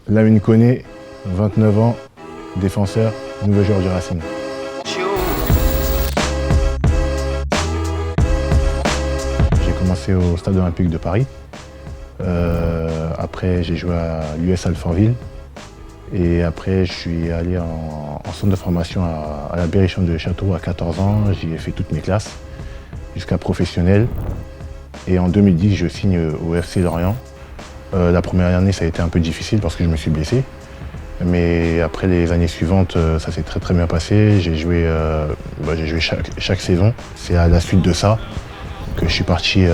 Lamine Koné, 29 ans, défenseur, nouveau joueur du Racing. J'ai commencé au Stade Olympique de Paris. Après, j'ai joué à l'US Alfortville. Et après, je suis allé en centre de formation à la Berrichonne de Châteauroux à 14 ans. J'y ai fait toutes mes classes, jusqu'à professionnel. Et en 2010, je signe au FC Lorient. La première année, ça a été un peu difficile parce que je me suis blessé. Mais après les années suivantes, ça s'est très bien passé. J'ai joué, chaque saison. C'est à la suite de ça que je suis parti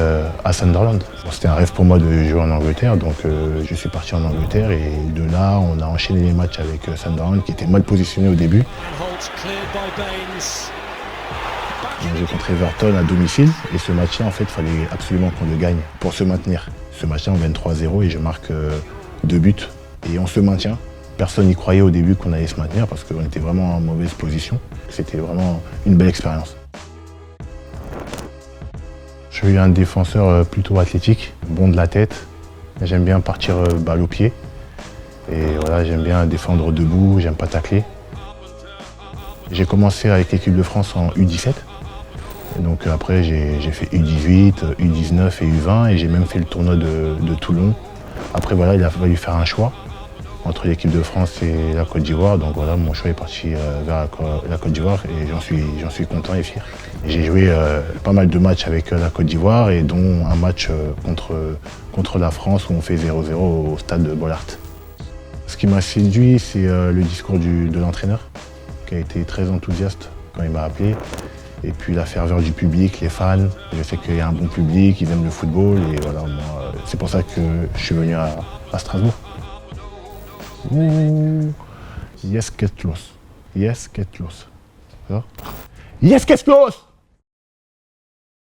à Sunderland. C'était un rêve pour moi de jouer en Angleterre, donc je suis parti en Angleterre et de là, on a enchaîné les matchs avec Sunderland qui était mal positionné au début. J'ai contre Everton à domicile et ce match-là, en fait, il fallait absolument qu'on le gagne pour se maintenir. Ce match-là, on gagne 3-0 et je marque 2 buts et on se maintient. Personne n'y croyait au début qu'on allait se maintenir parce qu'on était vraiment en mauvaise position. C'était vraiment une belle expérience. Je suis un défenseur plutôt athlétique, bon de la tête. J'aime bien partir balle au pied. Et voilà, j'aime bien défendre debout, j'aime pas tacler. J'ai commencé avec l'équipe de France en U17. Et donc après, j'ai fait U18, U19 et U20 et j'ai même fait le tournoi de Toulon. Après, voilà, il a fallu faire un choix entre l'équipe de France et la Côte d'Ivoire. Donc voilà, mon choix est parti vers la Côte d'Ivoire et j'en suis content et fier. J'ai joué pas mal de matchs avec la Côte d'Ivoire et dont un match contre la France où on fait 0-0 au stade de Bollaert. Ce qui m'a séduit, c'est le discours de l'entraîneur qui a été très enthousiaste quand il m'a appelé. Et puis la ferveur du public, les fans. Je sais qu'il y a un bon public, ils aiment le football et voilà, moi, c'est pour ça que je suis venu à Strasbourg. Ouh. Yes, get los. Yes, get los. Yes, get los.